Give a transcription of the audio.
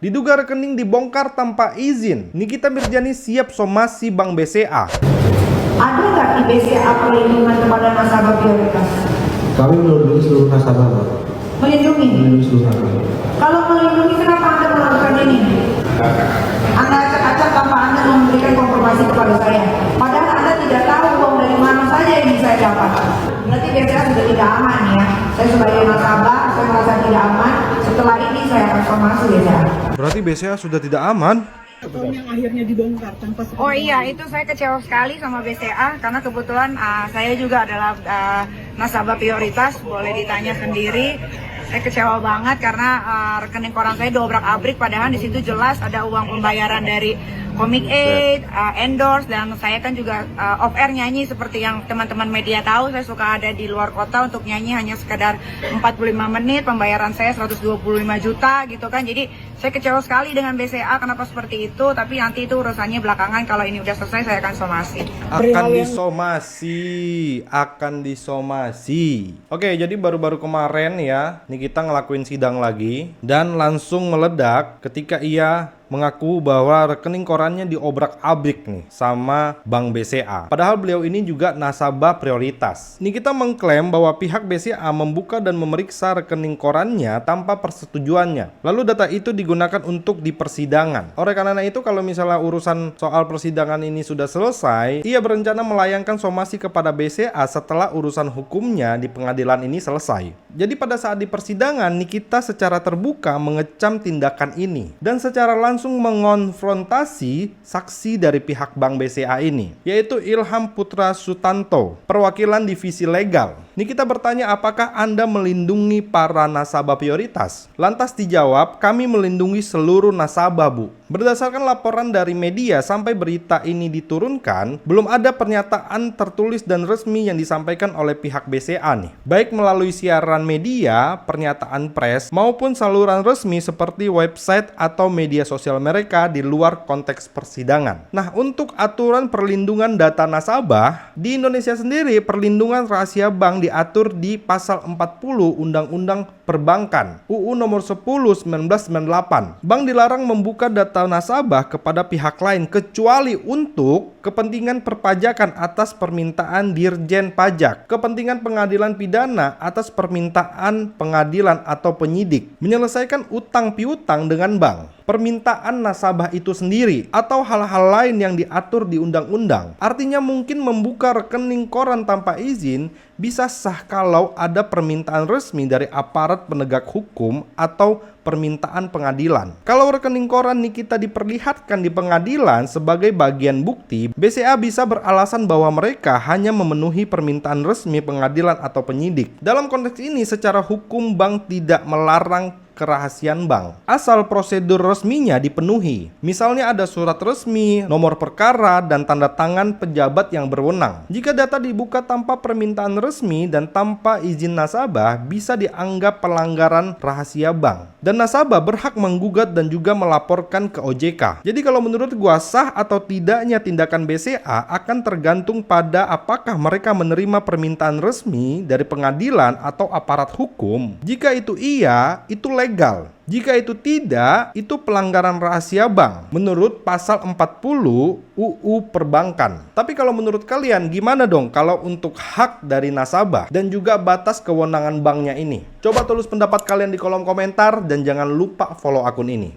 Diduga rekening dibongkar tanpa izin, Nikita Mirzani siap somasi Bank BCA. Ada nggak di BCA perlindungan kepada nasabah prioritas? Kami melindungi seluruh nasabah, Pak. Melindungi? Melindungi seluruh nasabah. Kalau melindungi, kenapa Anda melakukan ini? Anda acak-acak tanpa Anda memberikan konfirmasi kepada saya. Padahal Anda tidak tahu uang dari mana saja yang saya dapat. Berarti BCA sudah tidak aman ya. Saya sebagai nasabah, saya merasa tidak aman. Setelah ini saya akan somasi BCA. Berarti BCA sudah tidak aman? Tahun yang akhirnya dibongkar tanpa sepengetahuan. Oh iya, itu saya kecewa sekali sama BCA karena kebetulan saya juga adalah nasabah prioritas, boleh ditanya sendiri. Saya kecewa banget karena rekening koran saya dobrak-abrik, padahal di situ jelas ada uang pembayaran dari Comic Aid, endorse, dan saya kan juga off air nyanyi seperti yang teman-teman media tahu. Saya suka ada di luar kota untuk nyanyi hanya sekedar 45 menit, pembayaran saya 125 juta gitu kan. Jadi saya kecewa sekali dengan BCA kenapa seperti itu, tapi nanti itu urusannya belakangan. Kalau ini udah selesai saya akan somasi. Akan disomasi. Oke, jadi baru-baru kemarin ya, Nikita ngelakuin sidang lagi dan langsung meledak ketika ia mengaku bahwa rekening korannya diobrak-abrik nih sama Bank BCA. Padahal beliau ini juga nasabah prioritas. Nikita mengklaim bahwa pihak BCA membuka dan memeriksa rekening korannya tanpa persetujuannya. Lalu data itu digunakan untuk di persidangan. Oleh karena itu, kalau misalnya urusan soal persidangan ini sudah selesai, ia berencana melayangkan somasi kepada BCA setelah urusan hukumnya di pengadilan ini selesai. Jadi pada saat di persidangan, Nikita secara terbuka mengecam tindakan ini dan secara langsung mengonfrontasi saksi dari pihak Bank BCA ini, yaitu Ilham Putra Sutanto, perwakilan divisi legal. Nikita bertanya, apakah Anda melindungi para nasabah prioritas? Lantas dijawab, kami melindungi seluruh nasabah, Bu. Berdasarkan laporan dari media sampai berita ini diturunkan, belum ada pernyataan tertulis dan resmi yang disampaikan oleh pihak BCA nih, baik melalui siaran media, pernyataan pers, maupun saluran resmi seperti website atau media sosial mereka di luar konteks persidangan. Nah, untuk aturan perlindungan data nasabah, di Indonesia sendiri perlindungan rahasia bank diatur di pasal 40 Undang-Undang Perbankan UU nomor 10 1998. Bank dilarang membuka data nasabah kepada pihak lain kecuali untuk kepentingan perpajakan atas permintaan Dirjen Pajak, kepentingan pengadilan pidana atas permintaan pengadilan atau penyidik, menyelesaikan utang piutang dengan bank, permintaan nasabah itu sendiri, atau hal-hal lain yang diatur di undang-undang. Artinya mungkin membuka rekening koran tanpa izin bisa sah kalau ada permintaan resmi dari aparat penegak hukum atau permintaan pengadilan. Kalau rekening koran Nikita diperlihatkan di pengadilan sebagai bagian bukti, BCA bisa beralasan bahwa mereka hanya memenuhi permintaan resmi pengadilan atau penyidik. Dalam konteks ini, secara hukum bank tidak melarang kerahasiaan bank, asal prosedur resminya dipenuhi. Misalnya ada surat resmi, nomor perkara, dan tanda tangan pejabat yang berwenang. Jika data dibuka tanpa permintaan resmi dan tanpa izin nasabah, bisa dianggap pelanggaran rahasia bank. Dan nasabah berhak menggugat dan juga melaporkan ke OJK. Jadi kalau menurut gua, sah atau tidaknya tindakan BCA akan tergantung pada apakah mereka menerima permintaan resmi dari pengadilan atau aparat hukum. Jika itu iya, itu legal. Jika itu tidak, itu pelanggaran rahasia bank menurut pasal 40 UU Perbankan. Tapi kalau menurut kalian gimana dong kalau untuk hak dari nasabah dan juga batas kewenangan banknya ini? Coba tulis pendapat kalian di kolom komentar dan jangan lupa follow akun ini.